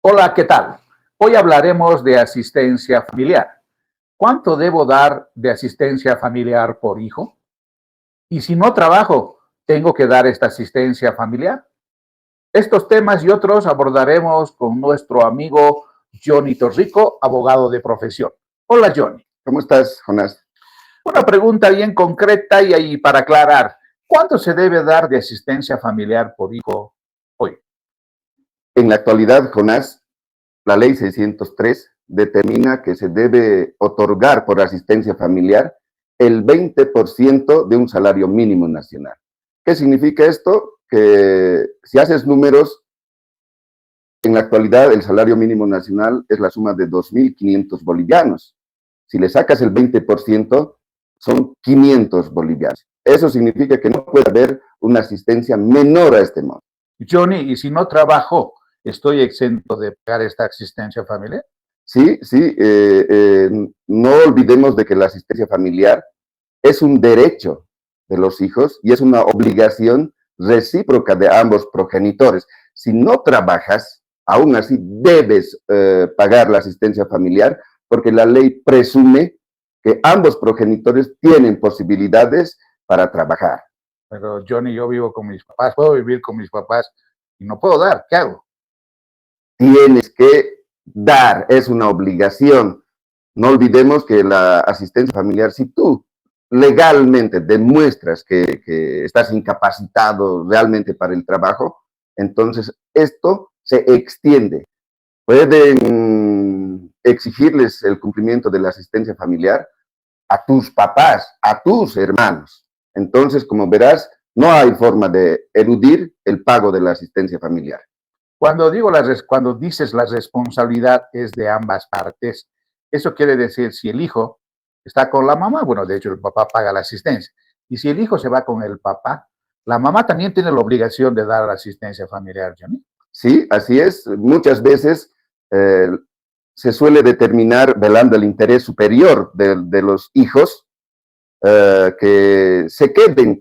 Hola, ¿qué tal? Hoy hablaremos de asistencia familiar. ¿Cuánto debo dar de asistencia familiar por hijo? Y si no trabajo, ¿tengo que dar esta asistencia familiar? Estos temas y otros abordaremos con nuestro amigo Johnny Torrico, abogado de profesión. Hola, Johnny. ¿Cómo estás, Jonás? Una pregunta bien concreta y ahí para aclarar. ¿Cuánto se debe dar de asistencia familiar por hijo hoy? En la actualidad, Jonás, la ley 603 determina que se debe otorgar por asistencia familiar el 20% de un salario mínimo nacional. ¿Qué significa esto? Que si haces números, en la actualidad el salario mínimo nacional es la suma de 2.500 bolivianos. Si le sacas el 20%, son 500 bolivianos. Eso significa que no puede haber una asistencia menor a este monto. Johnny, ¿y si no trabajo, estoy exento de pagar esta asistencia familiar? Sí, sí, no olvidemos de que la asistencia familiar es un derecho de los hijos y es una obligación recíproca de ambos progenitores. Si no trabajas, aún así debes pagar la asistencia familiar porque la ley presume que ambos progenitores tienen posibilidades para trabajar. Pero Johnny, yo vivo con mis papás, puedo vivir con mis papás y no puedo dar, ¿qué hago? Tienes que dar, es una obligación. No olvidemos que la asistencia familiar, si tú legalmente demuestras que estás incapacitado realmente para el trabajo, entonces esto se extiende. Pueden exigirles el cumplimiento de la asistencia familiar a tus papás, a tus hermanos. Entonces, como verás, no hay forma de eludir el pago de la asistencia familiar. Cuando dices la responsabilidad es de ambas partes, eso quiere decir si el hijo está con la mamá, bueno, de hecho el papá paga la asistencia, y si el hijo se va con el papá, la mamá también tiene la obligación de dar la asistencia familiar, Johnny. Sí, así es. Muchas veces eh, se suele determinar velando el interés superior de los hijos que se queden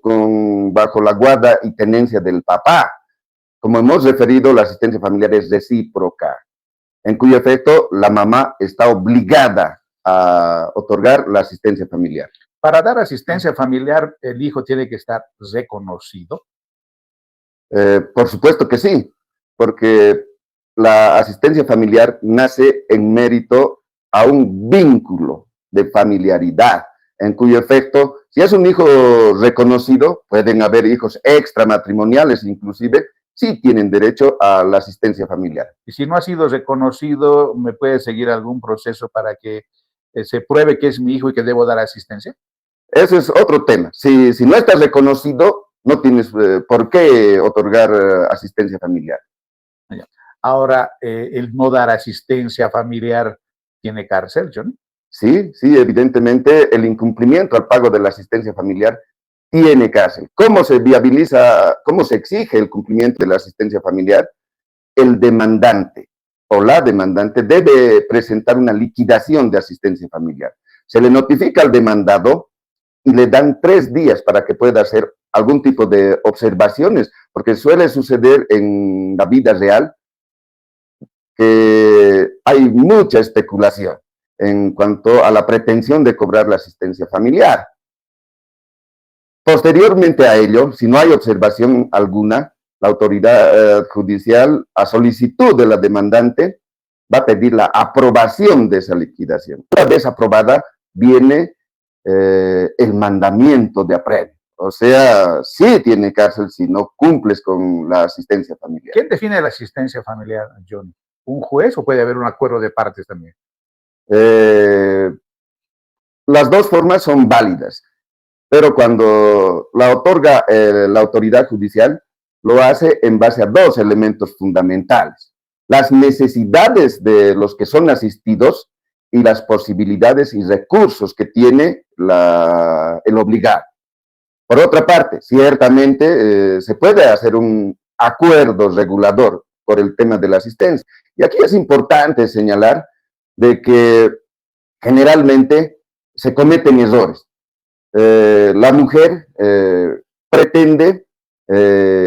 bajo la guarda y tenencia del papá. Como hemos referido, la asistencia familiar es recíproca, en cuyo efecto la mamá está obligada a otorgar la asistencia familiar. Para dar asistencia familiar, el hijo tiene que estar reconocido. Por supuesto que sí, porque la asistencia familiar nace en mérito a un vínculo de familiaridad, en cuyo efecto, si es un hijo reconocido, pueden haber hijos extramatrimoniales inclusive, sí tienen derecho a la asistencia familiar. Y si no ha sido reconocido, ¿me puede seguir algún proceso para que se pruebe que es mi hijo y que debo dar asistencia? Ese es otro tema. Si no estás reconocido, no tienes por qué otorgar asistencia familiar. Ahora, el no dar asistencia familiar tiene cárcel, John. Sí, sí, evidentemente el incumplimiento al pago de la asistencia familiar tiene cárcel. ¿Cómo se viabiliza, cómo se exige el cumplimiento de la asistencia familiar? El demandante o la demandante debe presentar una liquidación de asistencia familiar. Se le notifica al demandado y le dan 3 días para que pueda hacer algún tipo de observaciones, porque suele suceder en la vida real que hay mucha especulación en cuanto a la pretensión de cobrar la asistencia familiar. Posteriormente a ello, si no hay observación alguna, la autoridad judicial, a solicitud de la demandante, va a pedir la aprobación de esa liquidación. Una vez aprobada, viene el mandamiento de apremio. O sea, sí tiene cárcel si no cumples con la asistencia familiar. ¿Quién define la asistencia familiar, John? ¿Un juez o puede haber un acuerdo de partes también? Las dos formas son válidas, pero cuando la otorga la autoridad judicial, lo hace en base a 2 elementos fundamentales: las necesidades de los que son asistidos y las posibilidades y recursos que tiene el obligado. Por otra parte, ciertamente se puede hacer un acuerdo regulador por el tema de la asistencia. Y aquí es importante señalar de que generalmente se cometen errores. La mujer pretende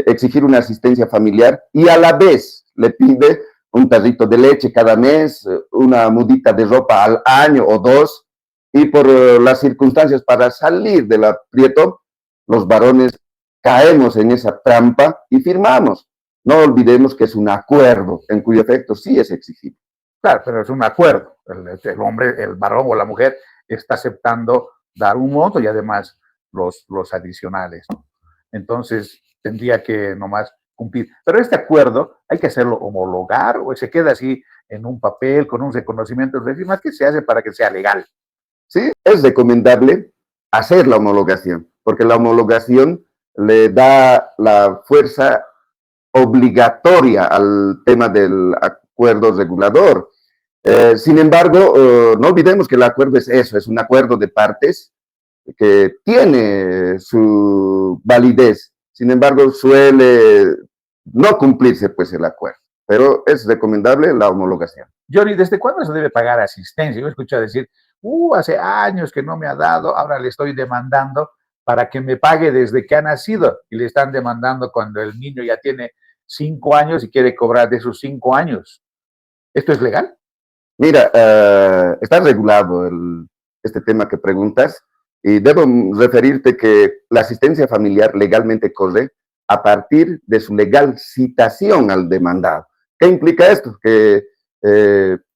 exigir una asistencia familiar y a la vez le pide un tarrito de leche cada mes, una mudita de ropa al año o dos, y por las circunstancias para salir del aprieto, los varones caemos en esa trampa y firmamos. No olvidemos que es un acuerdo en cuyo efecto sí es exigible. Claro, pero es un acuerdo. El hombre, el varón o la mujer está aceptando dar un monto y además los adicionales, ¿no? Entonces, tendría que nomás cumplir. Pero este acuerdo hay que hacerlo homologar o se queda así en un papel con un reconocimiento de firmas. ¿Qué se hace para que sea legal? Sí, es recomendable hacer la homologación, porque la homologación le da la fuerza obligatoria al tema del acuerdo regulador. Sin embargo, no olvidemos que el acuerdo es eso, es un acuerdo de partes que tiene su validez. Sin embargo, suele no cumplirse pues el acuerdo, pero es recomendable la homologación. Johnny, ¿desde cuándo se debe pagar asistencia? Yo he escuchado decir, hace años que no me ha dado, ahora le estoy demandando para que me pague desde que ha nacido. Y le están demandando cuando el niño ya tiene 5 años y quiere cobrar de sus 5 años. ¿Esto es legal? Mira, está regulado este tema que preguntas y debo referirte que la asistencia familiar legalmente corre a partir de su legal citación al demandado. ¿Qué implica esto? Que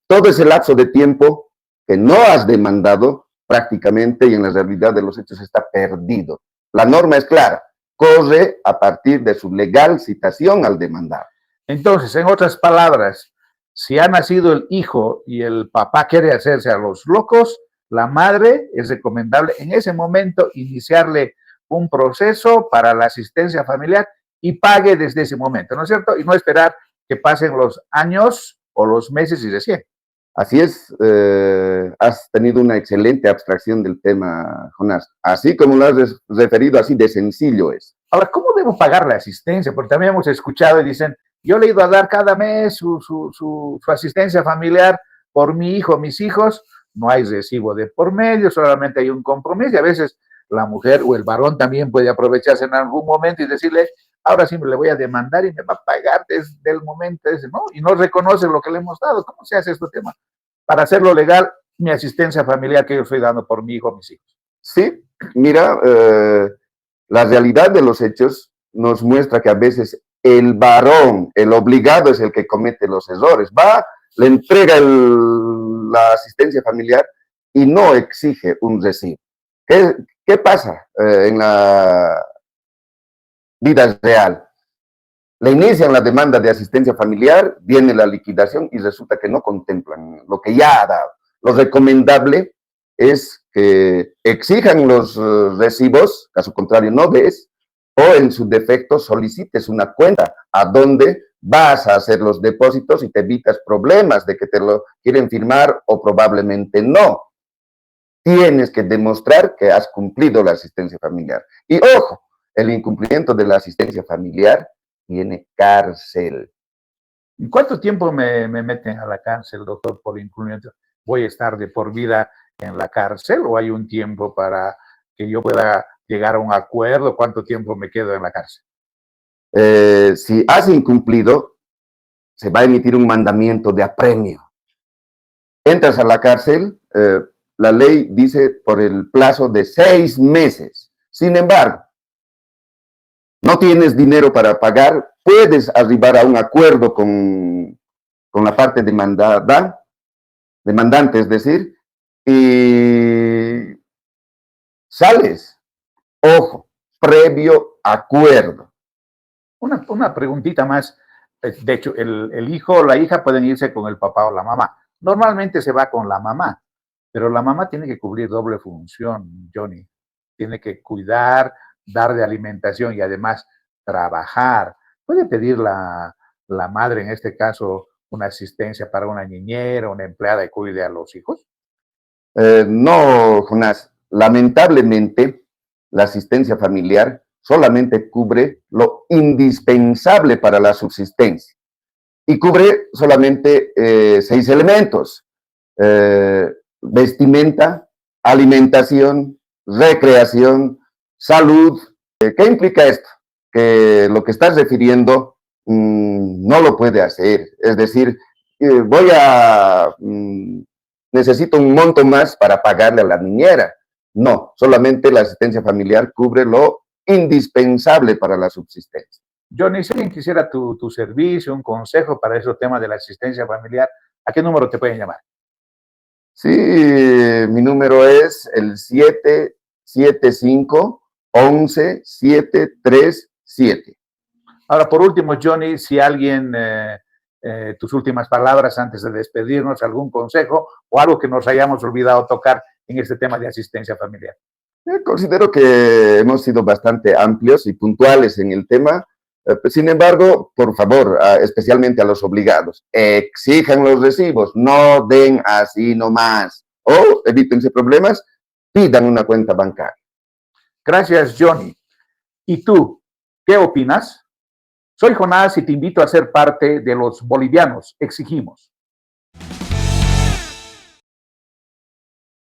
todo ese lapso de tiempo que no has demandado prácticamente y en la realidad de los hechos está perdido. La norma es clara, corre a partir de su legal citación al demandado. Entonces, en otras palabras, si ha nacido el hijo y el papá quiere hacerse a los locos, la madre es recomendable en ese momento iniciarle un proceso para la asistencia familiar y pague desde ese momento, ¿no es cierto? Y no esperar que pasen los años o los meses y recién. Así es, has tenido una excelente abstracción del tema, Jonás. Así como lo has referido, así de sencillo es. Ahora, ¿cómo debo pagar la asistencia? Porque también hemos escuchado y dicen, yo le he ido a dar cada mes su asistencia familiar por mi hijo, mis hijos, no hay recibo de por medio, solamente hay un compromiso y a veces la mujer o el varón también puede aprovecharse en algún momento y decirle, ahora sí me le voy a demandar y me va a pagar desde el momento ese, ¿no? Y no reconoce lo que le hemos dado. ¿Cómo se hace este tema? Para hacerlo legal, mi asistencia familiar que yo estoy dando por mi hijo, mis hijos. Sí, mira, la realidad de los hechos nos muestra que a veces el varón, el obligado, es el que comete los errores. Va, le entrega la asistencia familiar y no exige un recibo. ¿Qué pasa en la vida real? Le inician la demanda de asistencia familiar, viene la liquidación y resulta que no contemplan lo que ya ha dado. Lo recomendable es que exijan los recibos, caso contrario no des, o en su defecto solicites una cuenta a donde vas a hacer los depósitos y te evitas problemas de que te lo quieren firmar o probablemente no. Tienes que demostrar que has cumplido la asistencia familiar. Y ojo, el incumplimiento de la asistencia familiar tiene cárcel. ¿Y cuánto tiempo me meten a la cárcel, doctor, por incumplimiento? ¿Voy a estar de por vida en la cárcel o hay un tiempo para que yo pueda llegar a un acuerdo? ¿Cuánto tiempo me quedo en la cárcel? Si has incumplido, se va a emitir un mandamiento de apremio. Entras a la cárcel, la ley dice por el plazo de 6 meses. Sin embargo, no tienes dinero para pagar, puedes arribar a un acuerdo con la parte demandante, es decir, y sales. Ojo, previo acuerdo. Una preguntita más. De hecho, el hijo o la hija pueden irse con el papá o la mamá. Normalmente se va con la mamá, pero la mamá tiene que cubrir doble función, Johnny. Tiene que cuidar, dar de alimentación y además trabajar. ¿Puede pedir la madre, en este caso, una asistencia para una niñera, una empleada que cuide a los hijos? No, Jonás. Lamentablemente, la asistencia familiar solamente cubre lo indispensable para la subsistencia y cubre solamente 6 elementos: vestimenta, alimentación, recreación, salud. ¿Qué implica esto? Que lo que estás refiriendo no lo puede hacer. Es decir, necesito un monto más para pagarle a la niñera. No, solamente la asistencia familiar cubre lo indispensable para la subsistencia. Johnny, si alguien quisiera tu servicio, un consejo para esos temas de la asistencia familiar, ¿a qué número te pueden llamar? Sí, mi número es el 775-11-737. Ahora, por último, Johnny, si alguien, tus últimas palabras antes de despedirnos, algún consejo o algo que nos hayamos olvidado tocar en este tema de asistencia familiar. Considero que hemos sido bastante amplios y puntuales en el tema. Sin embargo, por favor, especialmente a los obligados, exijan los recibos, no den así nomás. O evítense problemas, pidan una cuenta bancaria. Gracias, Johnny. ¿Y tú, qué opinas? Soy Jonás y te invito a ser parte de los bolivianos. Exigimos.